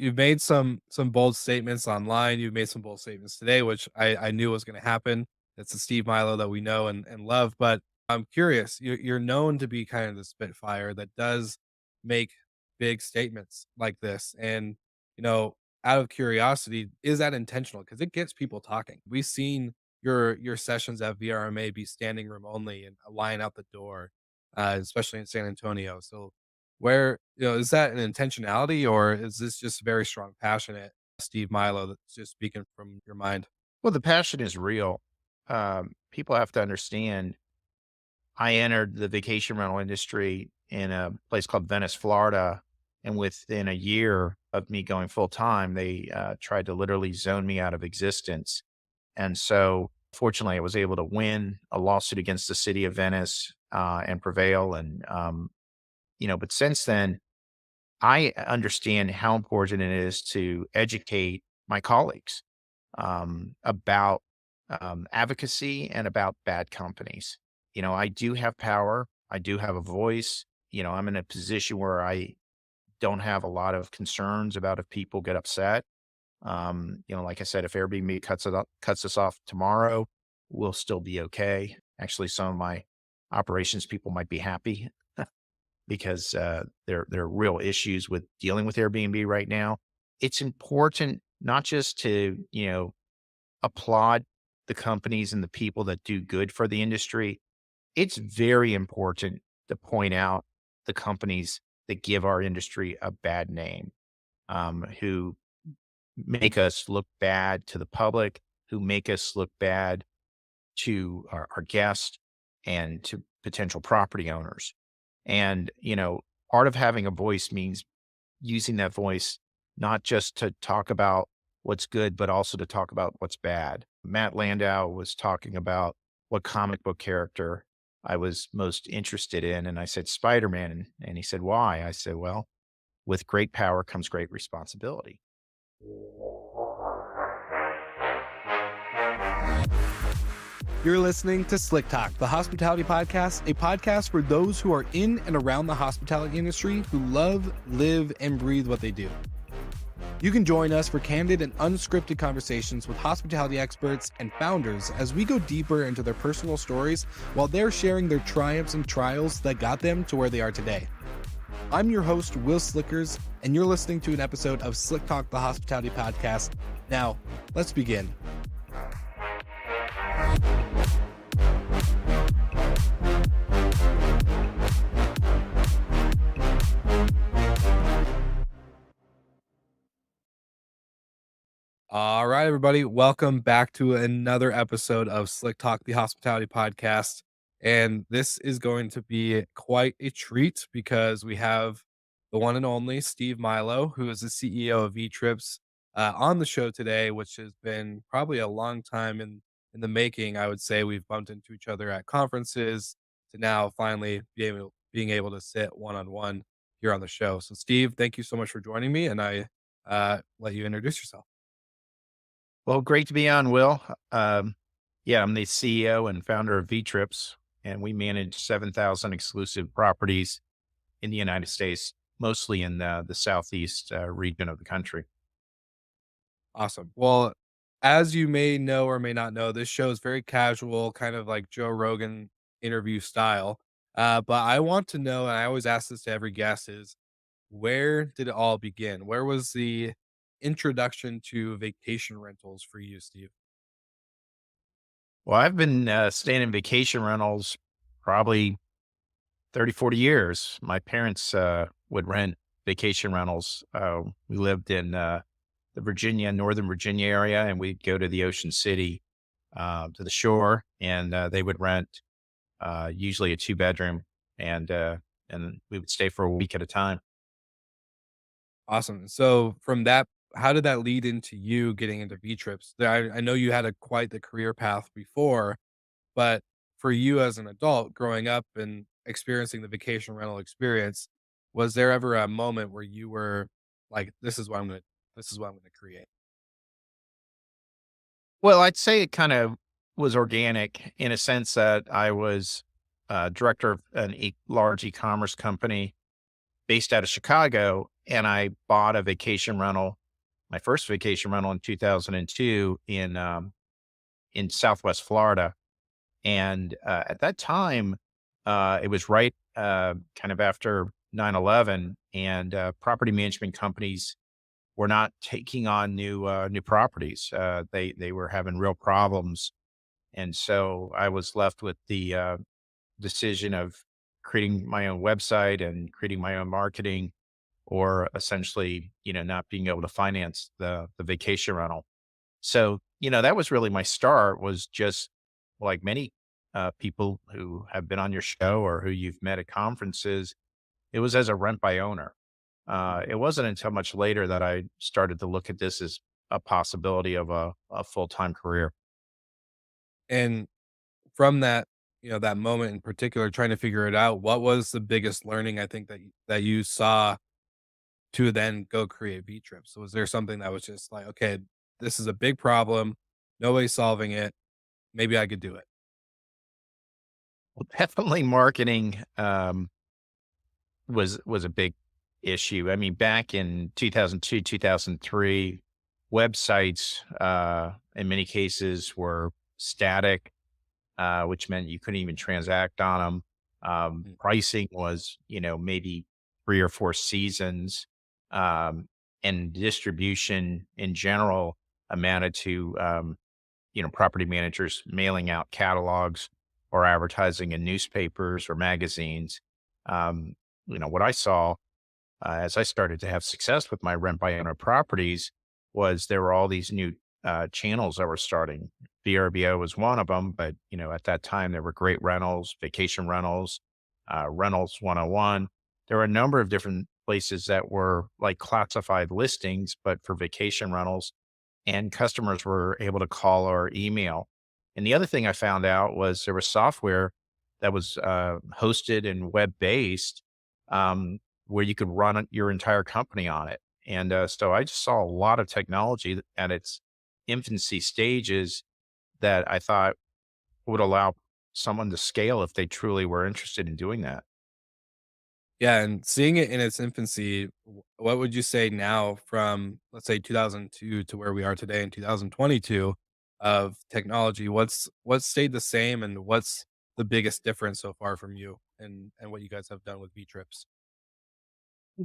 you've made some bold statements online. You've made some bold statements today, which I knew was going to happen. It's the Steve Milo that we know and love. But I'm curious. You're known to be kind of the spitfire that does make big statements like this. And you know, out of curiosity, is that intentional? Because it gets people talking. We've seen your sessions at VRMA be standing room only and a line out the door, especially in San Antonio. So where, is that an intentionality or is this just very strong, passionate Steve Milo that's just speaking from your mind? Well, the passion is real. People have to understand I entered the vacation rental industry in a place called Venice, Florida. And within a year of me going full time, they tried to literally zone me out of existence. And so, fortunately, I was able to win a lawsuit against the city of Venice and prevail. But since then, I understand how important it is to educate my colleagues about advocacy and about bad companies. I do have power. I do have a voice. I'm in a position where I don't have a lot of concerns about if people get upset. Like I said, if Airbnb cuts us off tomorrow, we'll still be okay. Actually, some of my operations people might be happy because there are real issues with dealing with Airbnb right now. It's important not just to applaud the companies and the people that do good for the industry. It's very important to point out the companies that give our industry a bad name, who make us look bad to the public, who make us look bad to our guests and to potential property owners. And, part of having a voice means using that voice not just to talk about what's good, but also to talk about what's bad. Matt Landau was talking about what comic book character I was most interested in. And I said, Spider-Man. And he said, why? I said, well, with great power comes great responsibility. You're listening to Slick Talk, the hospitality podcast, a podcast for those who are in and around the hospitality industry who love, live, and breathe what they do. You can join us for candid and unscripted conversations with hospitality experts and founders as we go deeper into their personal stories while they're sharing their triumphs and trials that got them to where they are today. I'm your host, Will Slickers, and you're listening to an episode of Slick Talk, the hospitality podcast. Now, let's begin. All right, everybody. Welcome back to another episode of Slick Talk, the hospitality podcast. And this is going to be quite a treat because we have the one and only Steve Milo, who is the CEO of VTrips, on the show today, which has been probably a long time in the making. I would say we've bumped into each other at conferences to now finally being able to sit one on one here on the show. So, Steve, thank you so much for joining me, and I let you introduce yourself. Well, great to be on, Will. Yeah, I'm the CEO and founder of VTrips, and we manage 7,000 exclusive properties in the United States, mostly in the southeast region of the country. Awesome. Well, as you may know or may not know, this show is very casual, kind of like Joe Rogan interview style. But I want to know, and I always ask this to every guest, is where did it all begin? Where was the introduction to vacation rentals for you, Steve? Well, I've been staying in vacation rentals probably 30, 40 years. My parents would rent vacation rentals. We lived in the Northern Virginia area, and we'd go to the Ocean City, to the shore, and they would rent usually a two-bedroom, and we would stay for a week at a time. Awesome. So from that, how did that lead into you getting into V trips? I know you had a quite the career path before, but for you as an adult growing up and experiencing the vacation rental experience, was there ever a moment where you were like, this is what I'm gonna create? Well, I'd say it kind of was organic in a sense that I was director of large e-commerce company, based out of Chicago, and I bought a vacation rental, my first vacation rental in 2002 in Southwest Florida. And at that time, it was right kind of after 9/11, and property management companies were not taking on new properties. They were having real problems, and so I was left with the decision of creating my own website and creating my own marketing, or essentially, not being able to finance the vacation rental. So, that was really my start, was just like many people who have been on your show or who you've met at conferences, it was as a rent by owner. It wasn't until much later that I started to look at this as a possibility of a full time career. And from that, that moment in particular, trying to figure it out, what was the biggest learning I think that you saw to then go create VTrips? So was there something that was just like, okay, this is a big problem, nobody's solving it, maybe I could do it? Well, definitely marketing was a big issue. I mean, back in 2002, 2003, websites in many cases were static, which meant you couldn't even transact on them. Mm. Pricing was, maybe 3 or 4 seasons, um, and distribution in general amounted to, property managers mailing out catalogs or advertising in newspapers or magazines. Um, what I saw as I started to have success with my rent by owner properties was there were all these new channels that were starting. VRBO was one of them, but at that time there were great rentals, vacation rentals, rentals 101. There were a number of different places that were like classified listings, but for vacation rentals, and customers were able to call or email. And the other thing I found out was there was software that was hosted and web based, um, where you could run your entire company on it. And so I just saw a lot of technology at its infancy stages that I thought would allow someone to scale if they truly were interested in doing that. Yeah, and seeing it in its infancy, what would you say now from, let's say, 2002 to where we are today in 2022 of technology? What's stayed the same, and what's the biggest difference so far from you and what you guys have done with V Trips?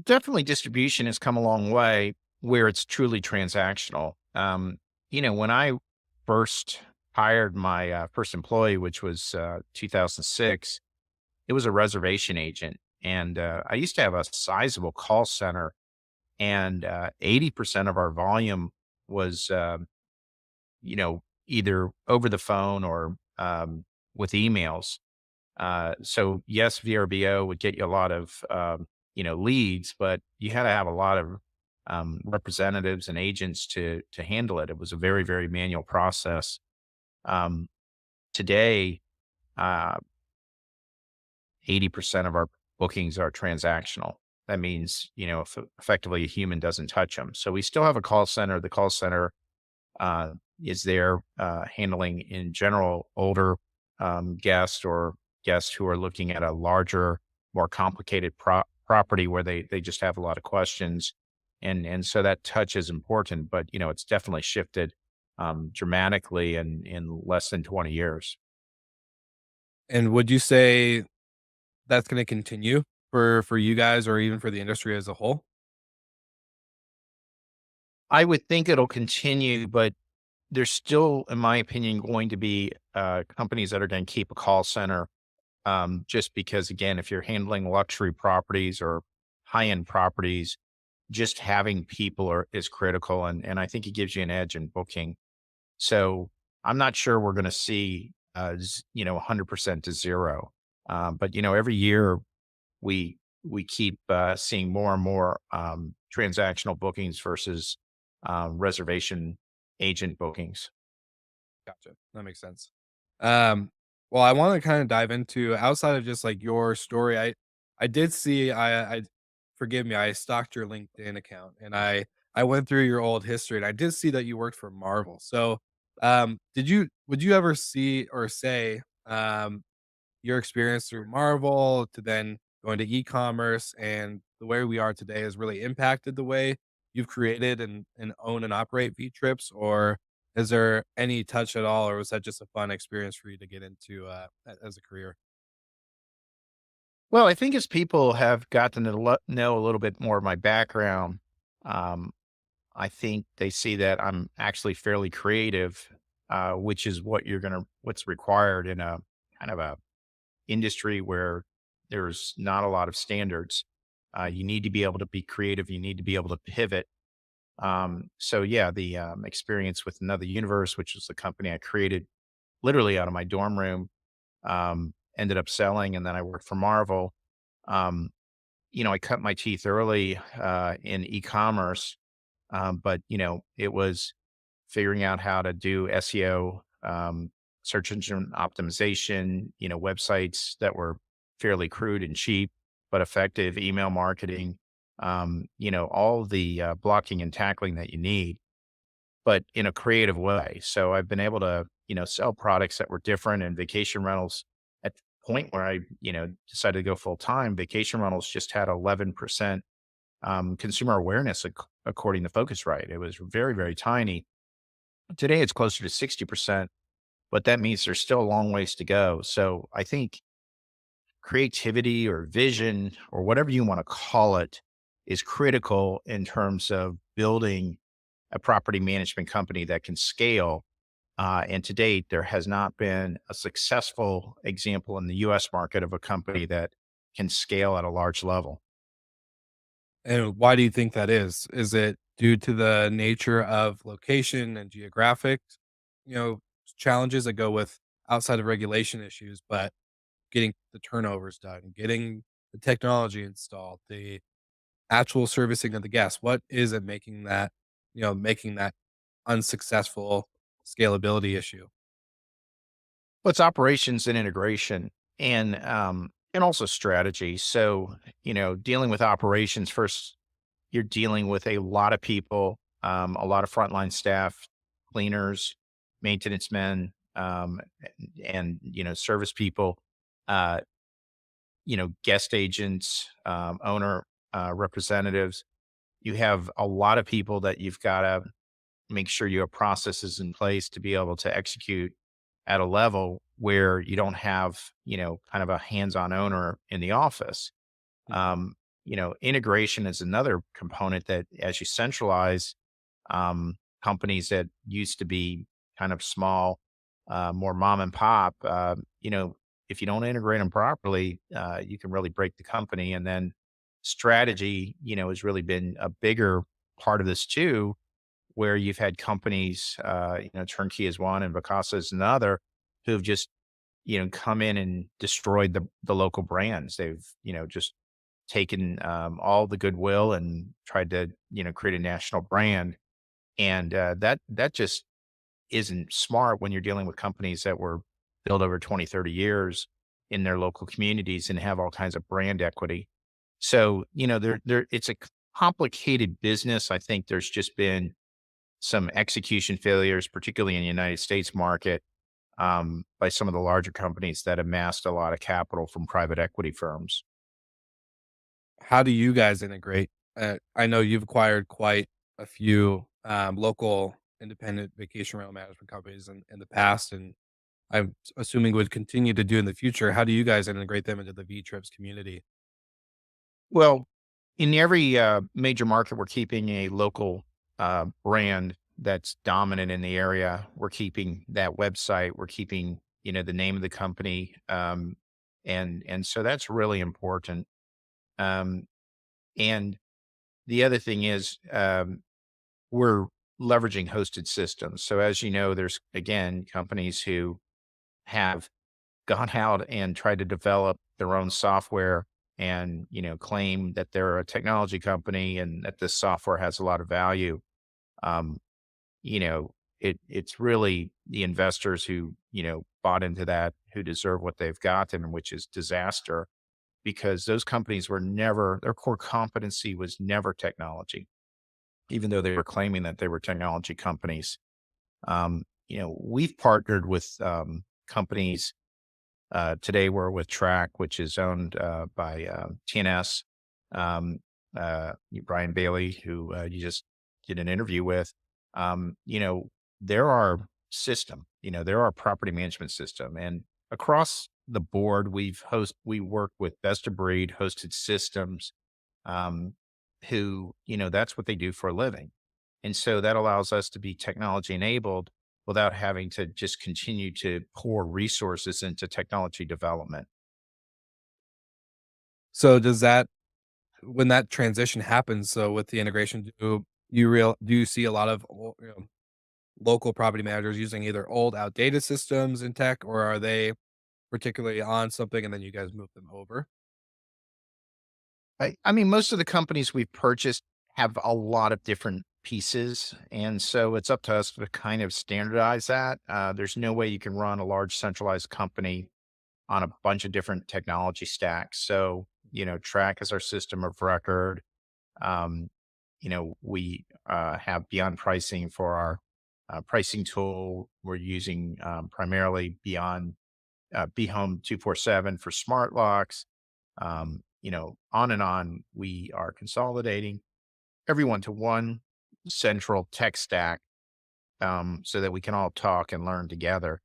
Definitely distribution has come a long way where it's truly transactional. When I first hired my first employee, which was 2006, it was a reservation agent. And I used to have a sizable call center, and 80% of our volume was, either over the phone or with emails. So yes, VRBO would get you a lot of leads, but you had to have a lot of representatives and agents to handle it. It was a very very manual process. Um, Today, uh, 80% of our bookings are transactional. That means if effectively a human doesn't touch them. So we still have a call center. The call center uh, is there handling in general older guests or guests who are looking at a larger, more complicated property where they just have a lot of questions, and so that touch is important. But it's definitely shifted dramatically in less than 20 years. And would you say that's going to continue for you guys or even for the industry as a whole? I would think it'll continue, but there's still, in my opinion, going to be companies that are going to keep a call center. Just because, again, if you're handling luxury properties or high end properties, just having people is critical. And I think it gives you an edge in booking. So I'm not sure we're going to see, 100% to zero. But, every year we keep seeing more and more transactional bookings versus reservation agent bookings. Gotcha. That makes sense. Um, well, I want to kind of dive into outside of just like your story. I did see I forgive me, I stalked your LinkedIn account and I went through your old history and I did see that you worked for Marvel. So, did you would you ever see or say your experience through Marvel to then going to e-commerce and the way we are today has really impacted the way you've created and own and operate VTrips, or is there any touch at all, or was that just a fun experience for you to get into as a career? Well, I think as people have gotten to know a little bit more of my background, um, I think they see that I'm actually fairly creative, which is what's required in a kind of a industry where there's not a lot of standards. You need to be able to be creative. You need to be able to pivot. So yeah, the experience with Another Universe, which was the company I created literally out of my dorm room, ended up selling, and then I worked for Marvel. Um, I cut my teeth early in e-commerce, but it was figuring out how to do SEO, search engine optimization, websites that were fairly crude and cheap, but effective, email marketing, all the blocking and tackling that you need, but in a creative way. So I've been able to, sell products that were different, and vacation rentals at the point where I, decided to go full time. Vacation rentals just had 11% consumer awareness, according to Focusrite. It was very, very tiny. Today, it's closer to 60%, but that means there's still a long ways to go. So I think creativity or vision or whatever you want to call it is critical in terms of building a property management company that can scale. And to date, there has not been a successful example in the US market of a company that can scale at a large level. And why do you think that is? Is it due to the nature of location and geographic, you know, challenges that go with outside of regulation issues, but getting the turnovers done, getting the technology installed, the actual servicing of the guests? What is it making that unsuccessful scalability issue? Well, it's operations and integration and also strategy. So, dealing with operations first, you're dealing with a lot of people, a lot of frontline staff, cleaners, maintenance men, and service people, uh, guest agents, owner representatives. You have a lot of people that you've got to make sure you have processes in place to be able to execute at a level where you don't have, kind of a hands-on owner in the office. Mhm. Integration is another component that as you centralize, companies that used to be kind of small, more mom and pop, if you don't integrate them properly, you can really break the company. And then strategy, has really been a bigger part of this too, where you've had companies, Turnkey is one and Vacasa is another, who've just, come in and destroyed the local brands. They've, just taken all the goodwill and tried to, create a national brand. And that just isn't smart when you're dealing with companies that were built over 20, 30 years in their local communities and have all kinds of brand equity. So, it's a complicated business. I think there's just been some execution failures, particularly in the United States market, by some of the larger companies that amassed a lot of capital from private equity firms. How do you guys integrate? I know you've acquired quite a few local independent vacation rental management companies in the past, and I'm assuming would continue to do in the future. How do you guys integrate them into the V Trips community? Well, in every major market, we're keeping a local brand that's dominant in the area. We're keeping that website. We're keeping, the name of the company, and so that's really important. Um, and the other thing is, we're leveraging hosted systems. So as you know, there's again companies who have gone out and tried to develop their own software and, claim that they're a technology company and that this software has a lot of value. Um, it's really the investors who, bought into that who deserve what they've gotten, which is disaster because those companies were never, their core competency was never technology, even though they were claiming that they were technology companies. We've partnered with companies. Today we're with Track, which is owned by TNS. Brian Bailey, who you just did an interview with, you know, there are there are property management system, and across the board, we work with best of breed hosted systems, um, who that's what they do for a living, and so that allows us to be technology enabled without having to just continue to pour resources into technology development. So does that when that transition happens, so with the integration, do you see a lot of local property managers using either old outdated systems in tech, or are they particularly on something and then you guys move them over? I mean, most of the companies we've purchased have a lot of different pieces, and so it's up to us to kind of standardize that. There's no way you can run a large centralized company on a bunch of different technology stacks. So, Track is our system of record. Um, we have Beyond Pricing for our pricing tool. We're using primarily Beyond Be Home 247 for smart locks. On and on. We are consolidating everyone to one central tech stack, so that we can all talk and learn together.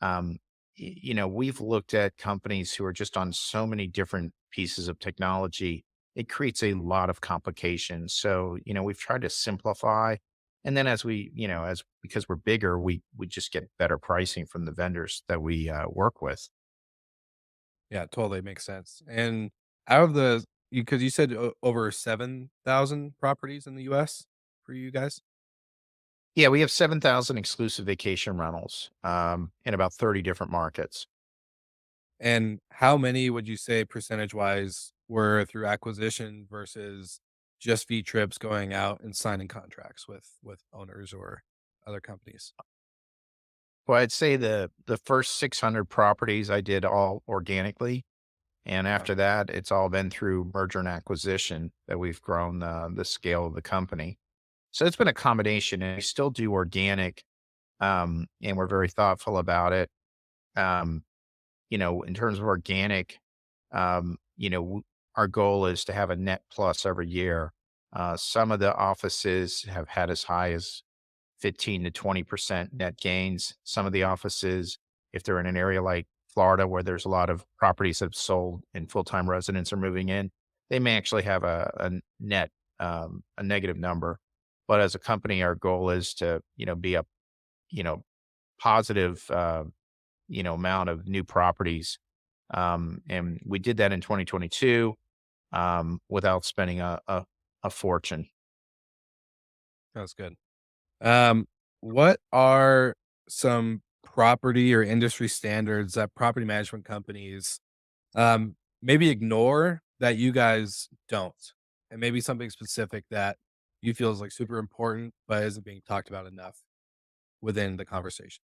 Um, we've looked at companies who are just on so many different pieces of technology. It creates a lot of complications. So, we've tried to simplify. And then as because we're bigger, we just get better pricing from the vendors that we work with. Yeah, totally makes sense. And out of the because you said over 7,000 properties in the US for you guys? Yeah, we have 7,000 exclusive vacation rentals, in about 30 different markets. And how many would you say percentage-wise were through acquisition versus just VTrips going out and signing contracts with owners or other companies? Well, I'd say the first 600 properties I did all organically, and Wow, after that, it's all been through merger and acquisition that we've grown the scale of the company. So it's been a combination, and we still do organic, and we're very thoughtful about it. Um, in terms of organic, our goal is to have a net plus every year. Some of the offices have had as high as 15 to 20% net gains. Some of the offices, if they're in an area like Florida where there's a lot of properties that have sold and full-time residents are moving in, they may actually have a net, a negative number. But as a company, our goal is to, be a, you know, positive, amount of new properties. And we did that in 2022, without spending a fortune. that's good. What are some property or industry standards that property management companies, maybe ignore that you guys don't? And maybe something specific that you feel is, like, super important, but isn't being talked about enough within the conversation?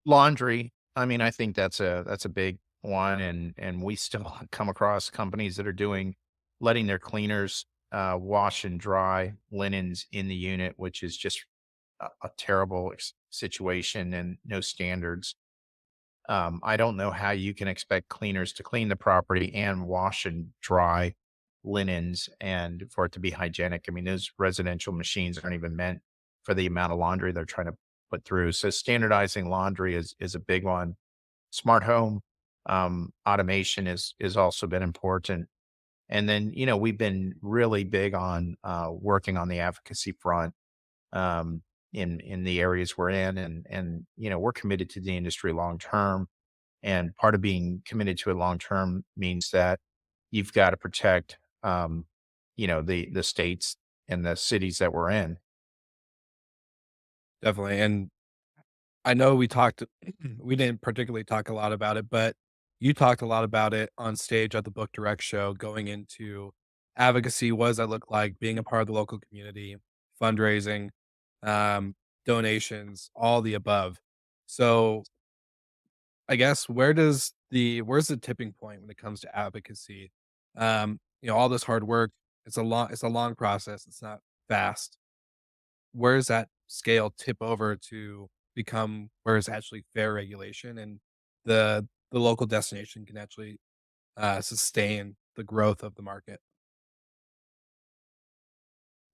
Laundry, I mean, I think that's a big one, and we still come across companies that are letting their cleaners, wash and dry linens in the unit, which is just a terrible situation and no standards. I don't know how you can expect cleaners to clean the property and wash and dry linens and for it to be hygienic. I mean, those residential machines aren't even meant for the amount of laundry they're trying to put through. So standardizing laundry is a big one. Smart home, automation is also been important. And then, we've been really big on working on the advocacy front, in the areas we're in, and we're committed to the industry long term. And part of being committed to it long term means that you've got to protect, the states and the cities that we're in. Definitely, and I know we talked we didn't particularly talk a lot about it, but you talked a lot about it on stage at the Book Direct show, going into advocacy, what does that look like, being a part of the local community, fundraising, um, donations, all the above. So, I guess where's the tipping point when it comes to advocacy? All this hard work, it's a long process, it's not fast. Where does that scale tip over to become where it's actually fair regulation and the local destination can actually sustain the growth of the market?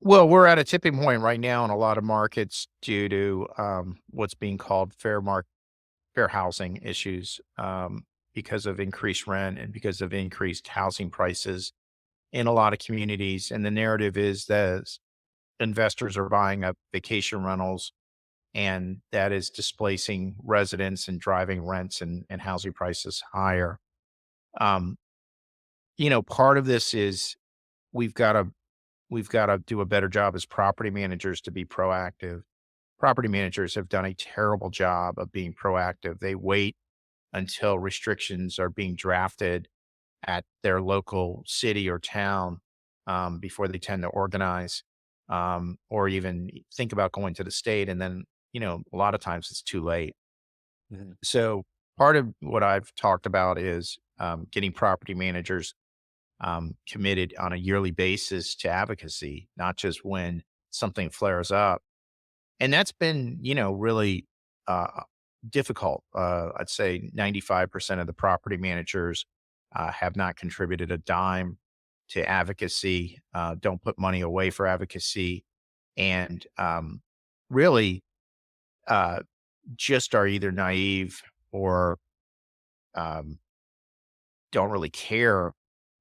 Well, we're at a tipping point right now in a lot of markets due to what's being called fair housing issues, because of increased rent and because of increased housing prices in a lot of communities. And the narrative is that investors are buying up vacation rentals, and that is displacing residents and driving rents and housing prices higher. Um, Part of this is we've got to we've got to do a better job as property managers to be proactive. Property managers have done a terrible job of being proactive. They wait until restrictions are being drafted at their local city or town, before they tend to organize, or even think about going to the state. And then, a lot of times it's too late. Mhm. So part of what I've talked about is getting property managers committed on a yearly basis to advocacy, not just when something flares up. And that's been, really difficult. I'd say 95% of the property managers have not contributed a dime to advocacy, don't put money away for advocacy, and really uh, just are either naive or um, don't really care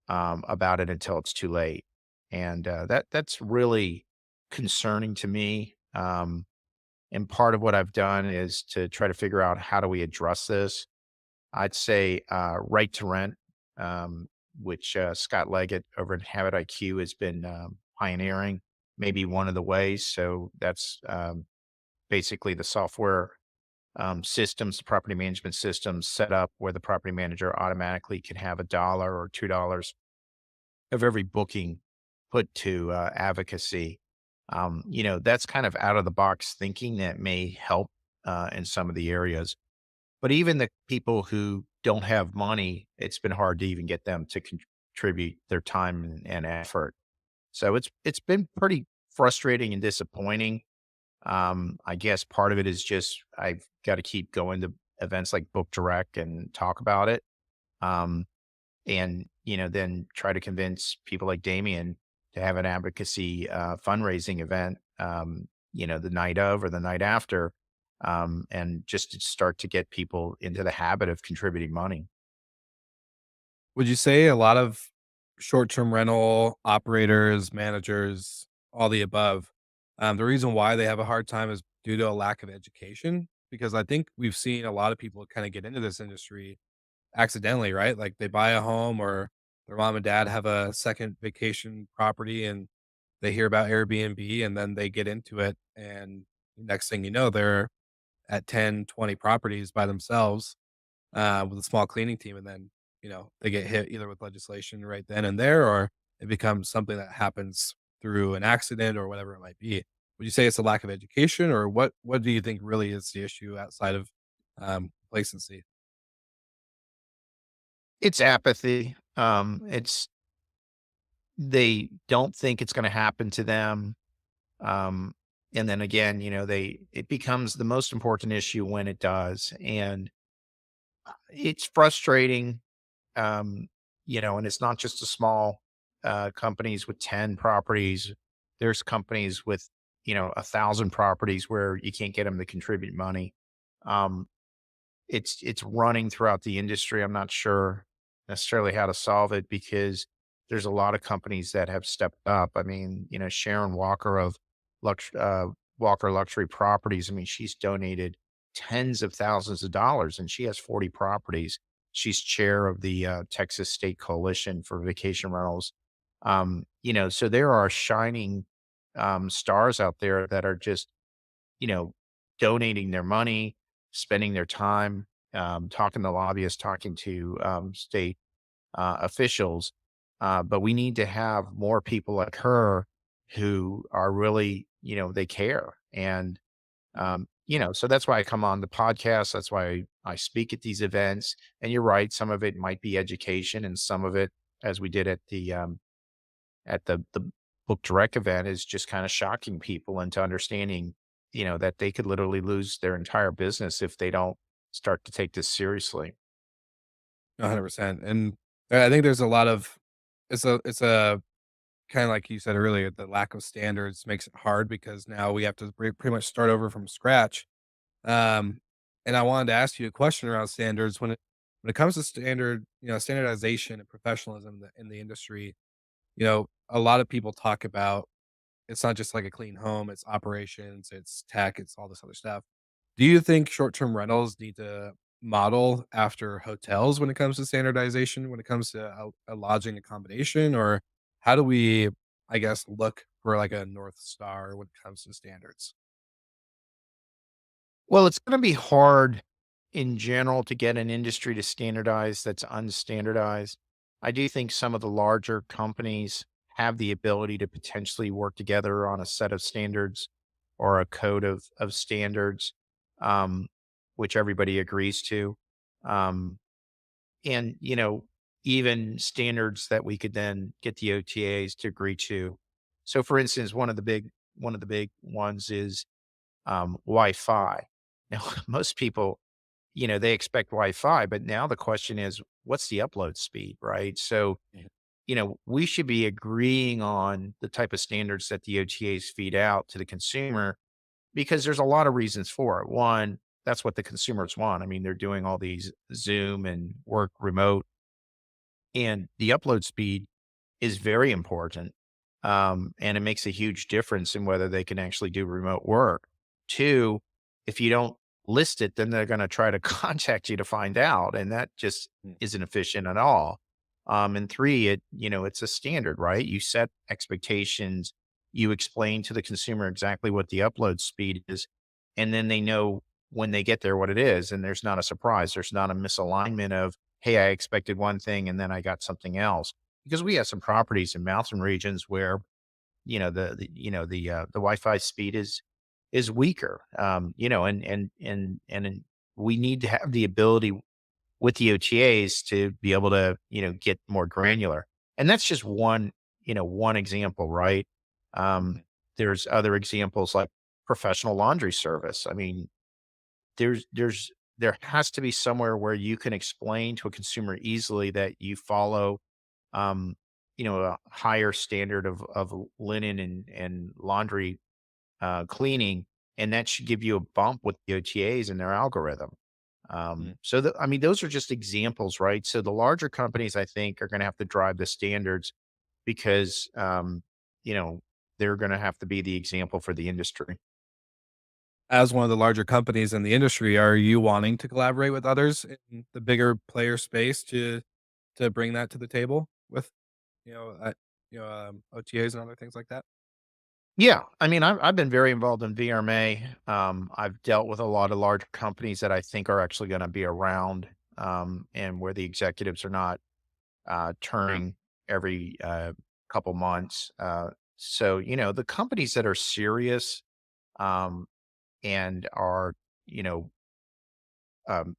about it until it's too late. And that's really concerning to me. And part of what I've done is to try to figure out how do we address this. I'd say right to rent, which Scott Leggett over at Habit IQ has been pioneering, maybe one of the ways. So that's basically the software systems, the property management systems set up where the property manager automatically can have $1 or $2 of every booking put to advocacy. That's kind of out of the box thinking that may help in some of the areas. But even the people who don't have money, it's been hard to even get them to contribute their time and effort. So it's been pretty frustrating and disappointing. I guess part of it is just I've got to keep going to events like Book Direct and talk about it. Um, and then try to convince people like Damien to have an advocacy fundraising event, the night of or the night after, and just to start to get people into the habit of contributing money. Would you say a lot of short-term rental operators, managers, all the above, the reason why they have a hard time is due to a lack of education? Because I think we've seen a lot of people kinda get into this industry accidentally, right? Like, they buy a home or their mom and dad have a second vacation property, and they hear about Airbnb, and then they get into it, and next thing you know, they're at 10, 20 properties by themselves, with a small cleaning team, and then, they get hit either with legislation right then and there, or it becomes something that happens through an accident or whatever it might be. Would you say it's a lack of education, or what do you think really is the issue outside of, complacency? It's apathy. It's they don't think it's going to happen to them. Um, and then again, it becomes the most important issue when it does, and it's frustrating. And it's not just the small companies with 10 properties. There's companies with, 1,000 properties where you can't get them to contribute money. Um, it's running throughout the industry. I'm not sure necessarily how to solve it because there's a lot of companies that have stepped up. I mean, Sharon Walker of Lux, Walker Luxury Properties. I mean, she's donated tens of thousands of dollars, and she has 40 properties. She's chair of the Texas State Coalition for Vacation Rentals. So there are shining stars out there that are just you know, donating their money, spending their time, talking to lobbyists, talking to state officials. But we need to have more people like her who are really, they care. And, so that's why I come on the podcast. That's why I speak at these events. And you're right. Some of it might be education and some of it, as we did at the book direct event is just kind of shocking people into understanding, that they could literally lose their entire business if they don't start to take this seriously. 100%, and I think there's a lot of it's a kind of like you said earlier, the lack of standards makes it hard because now we have to pretty much start over from scratch. Um, and I wanted to ask you a question around standards when it comes to standardization and professionalism in the industry. A lot of people talk about it's not just like a clean home, it's operations, it's tech, it's all this other stuff. Do you think short-term rentals need to model after hotels when it comes to standardization, when it comes to a lodging accommodation, or how do we, I guess, look for like a North Star when it comes to standards? Well, it's gonna be hard in general to get an industry to standardize that's unstandardized. I do think some of the larger companies have the ability to potentially work together on a set of standards or a code of standards, um, which everybody agrees to. Um, and, even standards that we could then get the OTAs to agree to. So for instance, one of the big ones is Wi-Fi. Now, most people, they expect Wi-Fi, but now the question is, what's the upload speed, right? So, Mhm. we should be agreeing on the type of standards that the OTAs feed out to the consumer because there's a lot of reasons for it. One, that's what the consumers want. I mean, they're doing all these Zoom and work remote, and the upload speed is very important. And it makes a huge difference in whether they can actually do remote work. Two, if you don't list it, then they're going to try to contact you to find out. And that just Mm, isn't efficient at all. And three, it's a standard, right? You set expectations, you explain to the consumer exactly what the upload speed is, and then they know when they get there what it is. And there's not a surprise. There's not a misalignment of, hey, I expected one thing and then I got something else because we have some properties in mountain regions where the Wi-Fi speed is weaker, and we need to have the ability with the OTAs to be able to get more granular, and that's just one example, right? Um, mhm, there's other examples like professional laundry service. I mean, there has to be somewhere where you can explain to a consumer easily that you follow um, a higher standard of linen and laundry cleaning, and that should give you a bump with the OTAs and their algorithm. mhm. I mean, those are just examples, right? So the larger companies, I think, are going to have to drive the standards because, you know, they're going to have to be the example for the industry. As one of the larger companies in the industry, are you wanting to collaborate with others in the bigger player space to bring that to the table with, OTAs and other things like that? Yeah, I mean, I've been very involved in VRMA. I've dealt with a lot of large companies that I think are actually going to be around, and where the executives are not turning every couple months. So the companies that are serious um, and are you know um,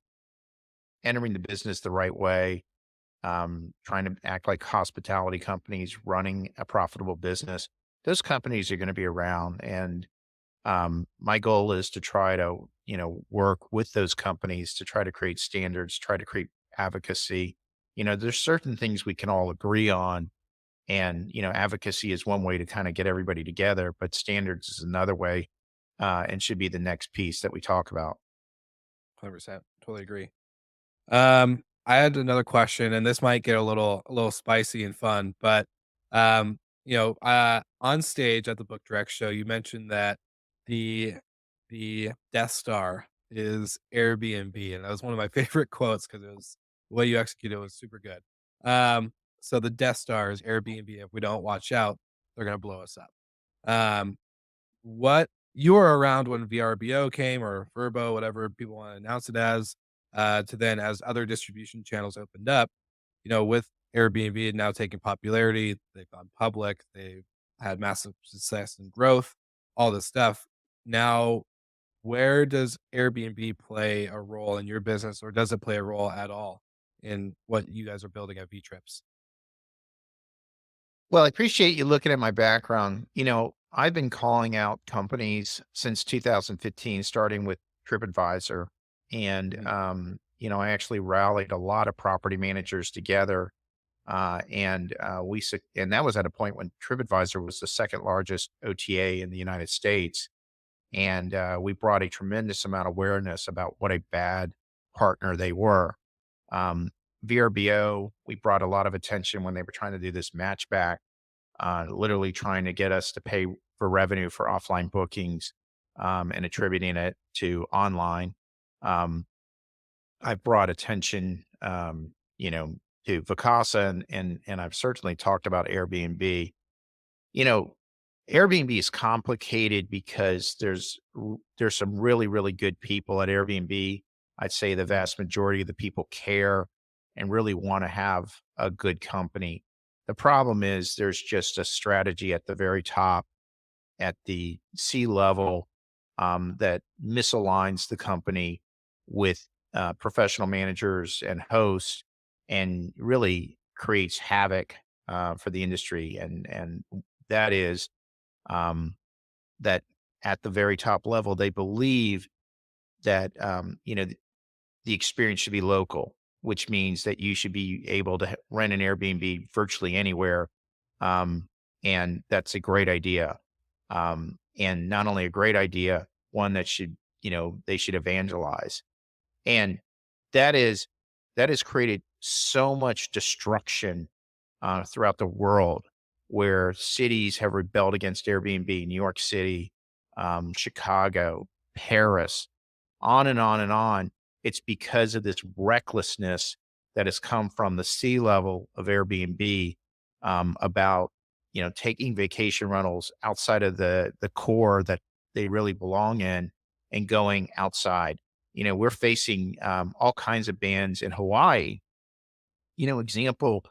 entering the business the right way, trying to act like hospitality companies running a profitable business. Those companies are going to be around, and my goal is to try to, work with those companies to try to create standards, try to create advocacy. There's certain things we can all agree on. And, advocacy is one way to kind of get everybody together, but standards is another way and should be the next piece that we talk about. 100%. Totally agree. I had another question, and this might get a little spicy and fun, but on stage at the Book Direct show, you mentioned that the the Death Star is Airbnb, and that was one of my favorite quotes because it was the way you executed it was super good. So the Death Star is Airbnb. If we don't watch out, they're gonna blow us up. Um, what you were around when VRBO came or Verbo, whatever people want to announce it as, to then as other distribution channels opened up, with Airbnb now taking popularity, they've gone public, they've had massive success and growth, all this stuff. Now, where does Airbnb play a role in your business, or does it play a role at all in what you guys are building at VTrips? Well, I appreciate you looking at my background. I've been calling out companies since 2015, starting with TripAdvisor. And, Mhm. I actually rallied a lot of property managers together And that was at a point when TripAdvisor was the second largest OTA in the United States. And we brought a tremendous amount of awareness about what a bad partner they were. Um, VRBO, we brought a lot of attention when they were trying to do this matchback, literally trying to get us to pay for revenue for offline bookings, and attributing it to online. Um, I've brought attention, to Vacasa, and I've certainly talked about Airbnb. You know, Airbnb is complicated because there's some really, really good people at Airbnb. I'd say the vast majority of the people care and really want to have a good company. The problem is there's just a strategy at the very top, at the C level, that misaligns the company with professional managers and hosts, and really creates havoc for the industry. And that is, um, that at the very top level, they believe that, the experience should be local, which means that you should be able to rent an Airbnb virtually anywhere. Um, and that's a great idea. And not only a great idea, one that they should evangelize. And that is, that has created so much destruction throughout the world, where cities have rebelled against Airbnb: New York City, Chicago, Paris, on and on and on. It's because of this recklessness that has come from the C level of Airbnb, about, taking vacation rentals outside of the core that they really belong in, and going outside. We're facing all kinds of bans in Hawaii. Example,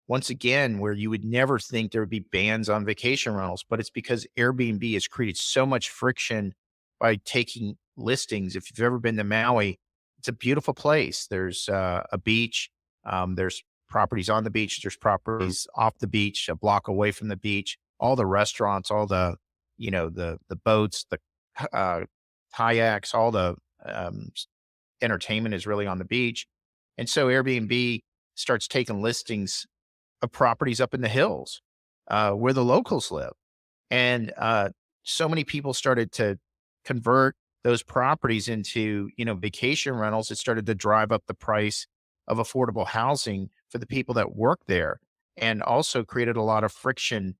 once again, where you would never think there would be bans on vacation rentals, but it's because Airbnb has created so much friction by taking listings. If you've ever been to Maui, it's a beautiful place. There's a beach, there's properties on the beach, there's properties off the beach, a block away from the beach, all the restaurants, all the boats, the uh, kayaks, all the entertainment is really on the beach. And so Airbnb starts taking listings of properties up in the hills, where the locals live. And so many people started to convert those properties into, vacation rentals. It started to drive up the price of affordable housing for the people that work there, and also created a lot of friction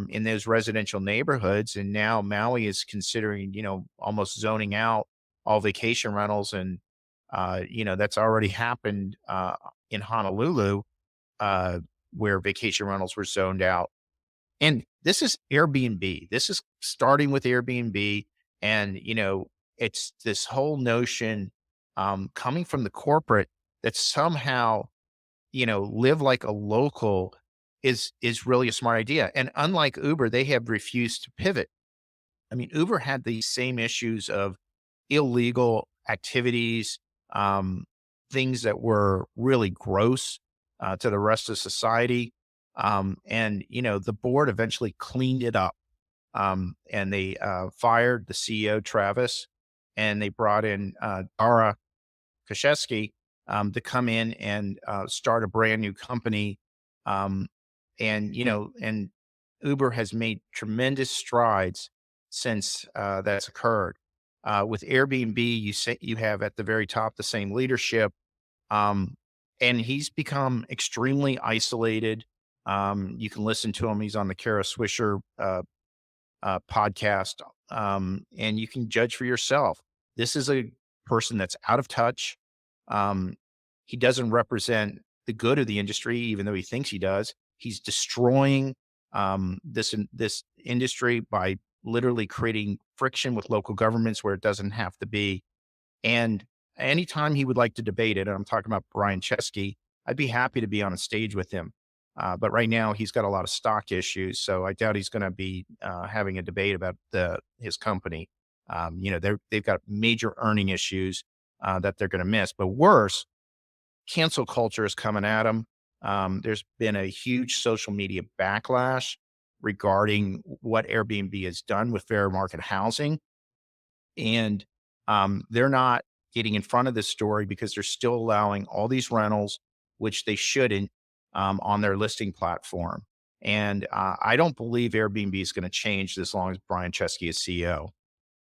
in those residential neighborhoods. And now Maui is considering, almost zoning out all vacation rentals. And, that's already happened in Honolulu, uh, where vacation rentals were zoned out. And this is Airbnb. This is starting with Airbnb. And, it's this whole notion, coming from the corporate, that somehow, live like a local is really a smart idea. And unlike Uber, they have refused to pivot. I mean, Uber had these same issues of illegal activities, um, things that were really gross to the rest of society. And, the board eventually cleaned it up. And they fired the CEO, Travis, and they brought in Dara Kraszewski, to come in and start a brand new company. Um, and Uber has made tremendous strides since that's occurred. With Airbnb, you have at the very top the same leadership, um, and he's become extremely isolated. You can listen to him; he's on the Kara Swisher podcast, and you can judge for yourself. This is a person that's out of touch. Um, he doesn't represent the good of the industry, even though he thinks he does. He's destroying this industry by literally creating friction with local governments where it doesn't have to be. And anytime he would like to debate it, and I'm talking about Brian Chesky, I'd be happy to be on a stage with him. But right now, he's got a lot of stock issues, so I doubt he's going to be having a debate about his company. They've got major earning issues that they're going to miss. But worse, cancel culture is coming at them. There's been a huge social media backlash regarding what Airbnb has done with fair market housing. And they're not getting in front of this story because they're still allowing all these rentals, which they shouldn't. on their listing platform. And I don't believe Airbnb is going to change as long as Brian Chesky is CEO.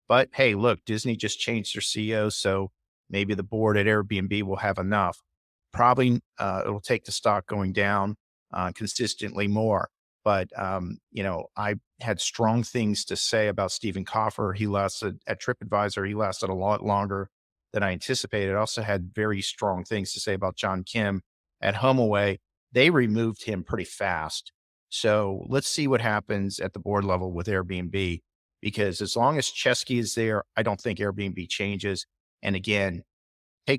But hey, look, Disney just changed their CEO, so maybe the board at Airbnb will have enough. Probably it'll take the stock going down consistently more. But I had strong things to say about Stephen Koffer. He lasted at TripAdvisor. He lasted a lot longer than I anticipated. I also had very strong things to say about John Kim at HomeAway. They removed him pretty fast. So let's see what happens at the board level with Airbnb, because as long as Chesky is there, I don't think Airbnb changes. And again,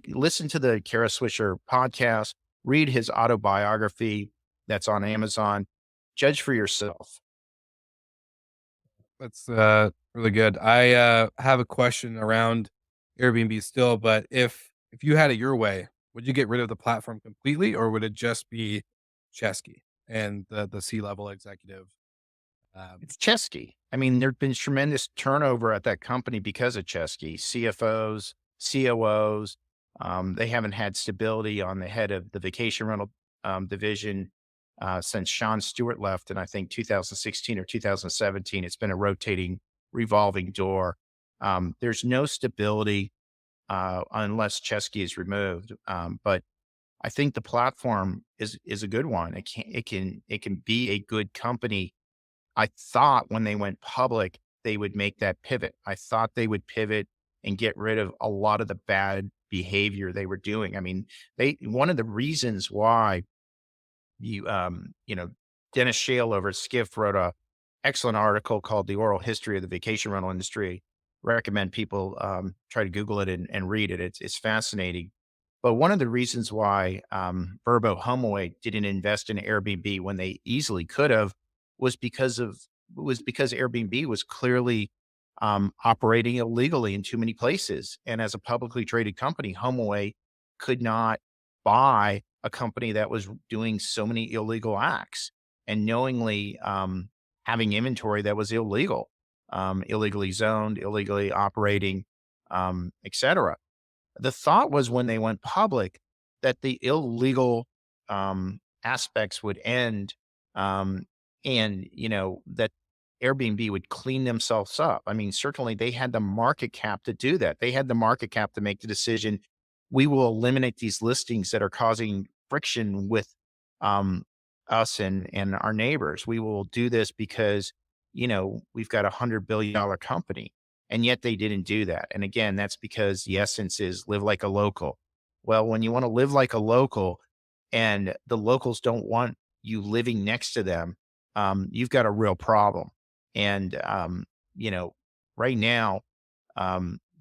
listen to the Kara Swisher podcast, read his autobiography that's on Amazon. Judge for yourself. That's really good. I have a question around Airbnb still, but if you had it your way, would you get rid of the platform completely, or would it just be Chesky and the C level executive? Um, It's Chesky. I mean, there's been tremendous turnover at that company because of Chesky, CFOs, COOs. They haven't had stability on the head of the vacation rental division since Sean Stewart left in, I think, 2016 or 2017. It's been a rotating, revolving door. There's no stability unless Chesky is removed. But I think the platform is a good one. It can be a good company. I thought when they went public, they would make that pivot. I thought they would pivot and get rid of a lot of the bad behavior they were doing. I mean, one of the reasons why you Dennis Shale over at Skiff wrote a excellent article called "The Oral History of the Vacation Rental Industry." Recommend people try to Google it and read it. It's fascinating. But one of the reasons why Vrbo HomeAway didn't invest in Airbnb when they easily could have was because Airbnb was clearly operating illegally in too many places. And as a publicly traded company, HomeAway could not buy a company that was doing so many illegal acts and knowingly having inventory that was illegal, illegally zoned, illegally operating, et cetera. The thought was when they went public that the illegal aspects would end, um, and that Airbnb would clean themselves up. I mean, certainly they had the market cap to do that. They had the market cap to make the decision. We will eliminate these listings that are causing friction with um, us and our neighbors. We will do this because we've got $100 billion company, and yet they didn't do that. And again, that's because the essence is live like a local. Well, when you want to live like a local and the locals don't want you living next to them, you've got a real problem. And, right now,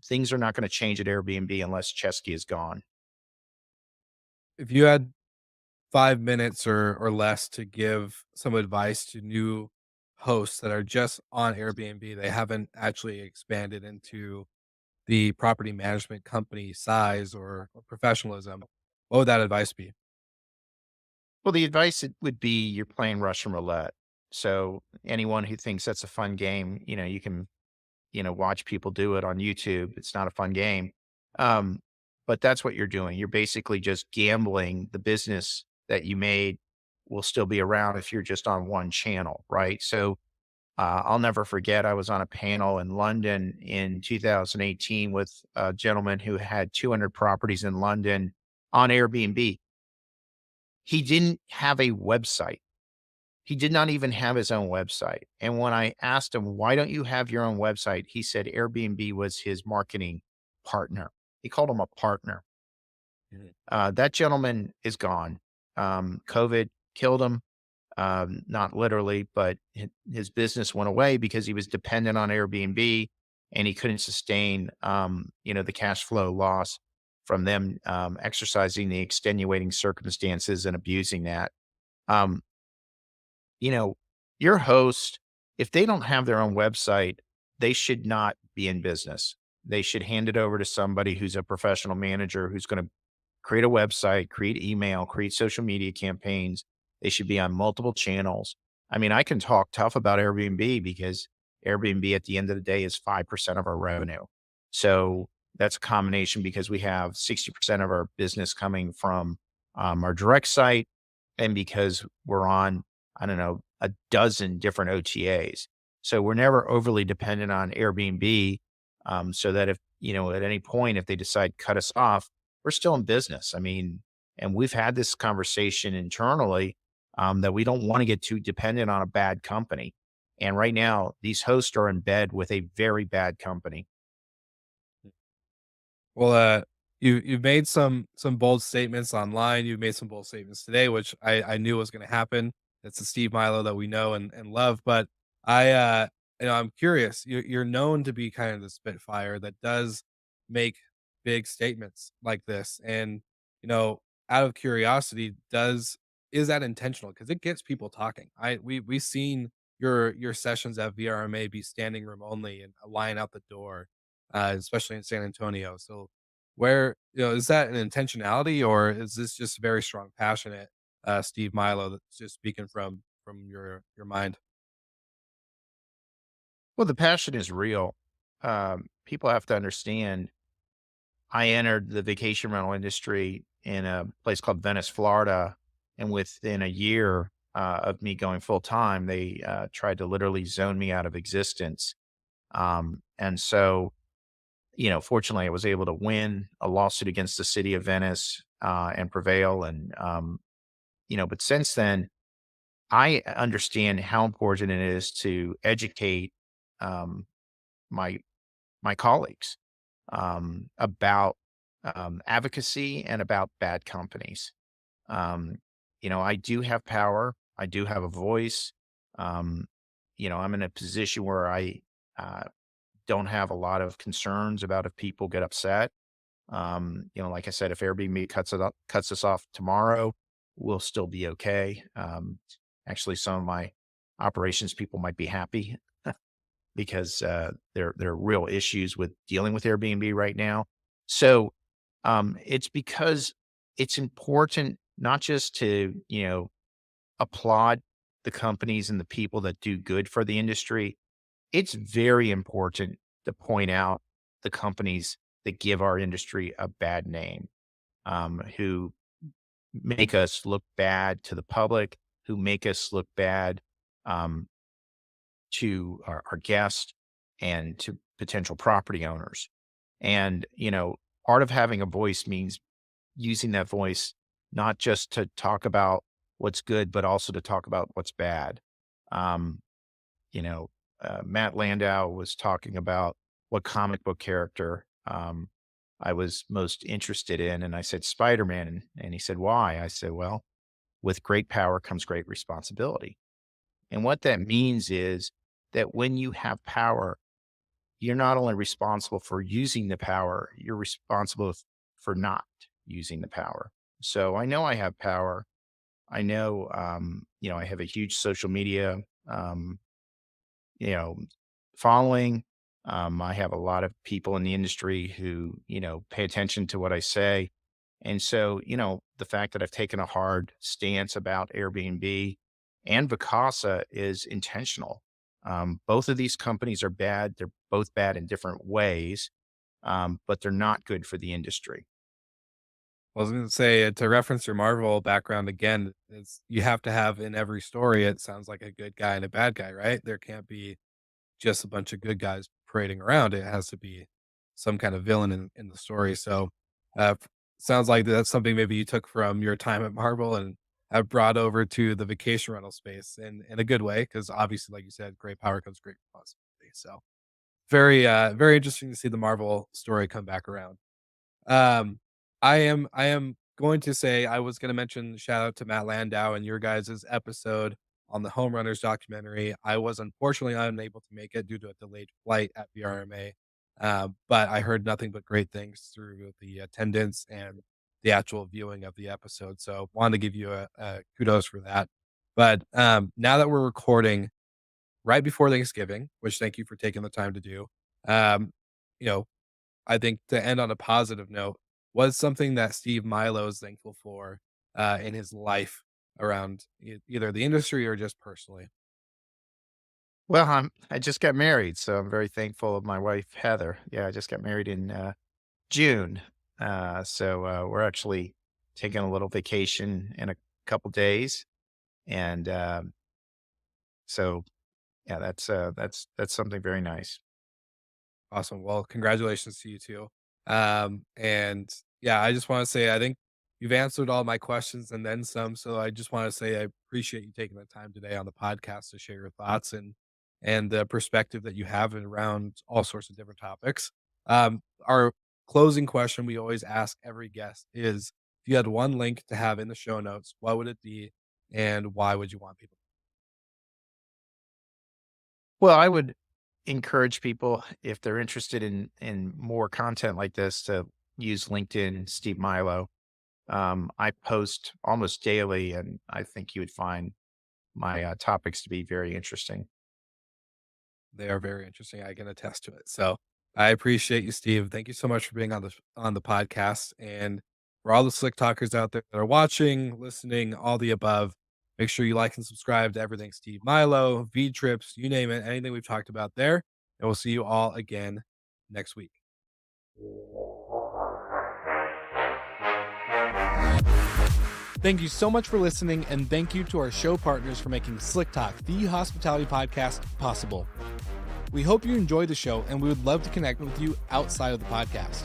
things are not going to change at Airbnb unless Chesky is gone. if you had 5 minutes or less to give some advice to new hosts that are just on Airbnb, they haven't actually expanded into the property management company size or professionalism, what would that advice be? Well, the advice it would be you're playing Russian roulette. So anyone who thinks that's a fun game, you can watch people do it on YouTube. It's not a fun game. Um, but that's what you're doing. You're basically just gambling. The business that you made will still be around if you're just on one channel, right? So I'll never forget, I was on a panel in London in 2018 with a gentleman who had 200 properties in London on Airbnb. He didn't have a website. He did not even have his own website. And when I asked him, why don't you have your own website? He said Airbnb was his marketing partner. He called him a partner. Mhm. That gentleman is gone. COVID killed him, not literally, but his business went away because he was dependent on Airbnb and he couldn't sustain, the cash flow loss from them exercising the extenuating circumstances and abusing that. Um, you know, your host, if they don't have their own website, they should not be in business. They should hand it over to somebody who's a professional manager who's going to create a website, create email, create social media campaigns. They should be on multiple channels. I mean, I can talk tough about Airbnb because Airbnb at the end of the day is 5% of our revenue. So that's a combination because we have 60% of our business coming from our direct site and because we're on, I don't know, a dozen different OTAs. So we're never overly dependent on Airbnb. So that if, at any point, if they decide to cut us off, we're still in business. I mean, and we've had this conversation internally that we don't want to get too dependent on a bad company. And right now, these hosts are in bed with a very bad company. Well, you've made some bold statements online. You've made some bold statements today, which I knew was going to happen. It's the Steve Milo that we know and love. But I, I'm curious. You're known to be kind of the Spitfire that does make big statements like this, and you know, out of curiosity, does is that intentional? Because it gets people talking. We've seen your sessions at VRMA be standing room only and a line out the door, especially in San Antonio. So where, is that an intentionality or is this just very strong, passionate, Steve Milo that's just speaking from your mind? Well, the passion is real. People have to understand I entered the vacation rental industry in a place called Venice, Florida. And within a year of me going full time, they tried to literally zone me out of existence. And so, fortunately, I was able to win a lawsuit against the city of Venice and prevail. And, but since then, I understand how important it is to educate um, my my colleagues about advocacy and about bad companies. Um, I do have power. I do have a voice. Um, I'm in a position where I uh, don't have a lot of concerns about if people get upset. Like I said, if Airbnb cuts us off tomorrow, we'll still be okay. Actually, some of my operations people might be happy because there are real issues with dealing with Airbnb right now. So it's because it's important not just to applaud the companies and the people that do good for the industry. It's very important to point out the companies that give our industry a bad name, who make us look bad to the public, who make us look bad um, to our guests and to potential property owners. And, part of having a voice means using that voice not just to talk about what's good, but also to talk about what's bad. Um, you know, Matt Landau was talking about what comic book character I was most interested in. And I said, Spider Man. And he said, why? I said, well, with great power comes great responsibility. And what that means is that when you have power, you're not only responsible for using the power, you're responsible for not using the power. So I know I have power. I know, I have a huge social media, um, you know, following. I have a lot of people in the industry who, pay attention to what I say. And so, the fact that I've taken a hard stance about Airbnb and Vacasa is intentional. Both of these companies are bad. They're both bad in different ways, but they're not good for the industry. I was gonna say, to reference your Marvel background again, it's you have to have in every story, it sounds like a good guy and a bad guy, right? There can't be just a bunch of good guys parading around. It has to be some kind of villain in the story. So, sounds like that's something maybe you took from your time at Marvel and have brought over to the vacation rental space in a good way, because obviously, like you said, great power comes great responsibility. So, very interesting to see the Marvel story come back around. Um, I am going to say I was gonna mention shout out to Matt Landau and your guys' episode on the Home Runners documentary. I was unfortunately unable to make it due to a delayed flight at VRMA, but I heard nothing but great things through the attendance and the actual viewing of the episode. So wanted to give you a kudos for that. But now that we're recording right before Thanksgiving, which thank you for taking the time to do, um, you know, I think to end on a positive note, was something that Steve Milo is thankful for, in his life around either the industry or just personally. Well, I just got married, so I'm very thankful of my wife, Heather. Yeah, I just got married in June. So we're actually taking a little vacation in a couple days. And so, yeah, that's something very nice. Awesome. Well, congratulations to you too. And yeah, I just want to say I think you've answered all my questions and then some. So I just want to say I appreciate you taking the time today on the podcast to share your thoughts and the perspective that you have around all sorts of different topics. Our closing question we always ask every guest is if you had one link to have in the show notes, what would it be and why would you want people? Well, I would encourage people if they're interested in more content like this to use LinkedIn, Steve Milo. I post almost daily, and I think you would find my topics to be very interesting. They are very interesting, I can attest to it. So, I appreciate you, Steve. Thank you so much for being on the podcast, and for all the slick talkers out there that are watching, listening, all the above, make sure you like and subscribe to everything Steve Milo, VTrips, you name it, anything we've talked about there, and we'll see you all again next week. Thank you so much for listening, and thank you to our show partners for making Slick Talk, the hospitality podcast, possible. We hope you enjoyed the show, and we would love to connect with you outside of the podcast.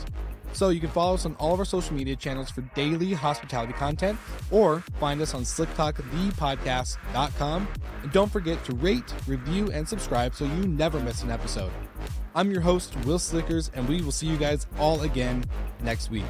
So you can follow us on all of our social media channels for daily hospitality content, or find us on slicktalkthepodcast.com. And don't forget to rate, review, and subscribe so you never miss an episode. I'm your host, Will Slickers, and we will see you guys all again next week.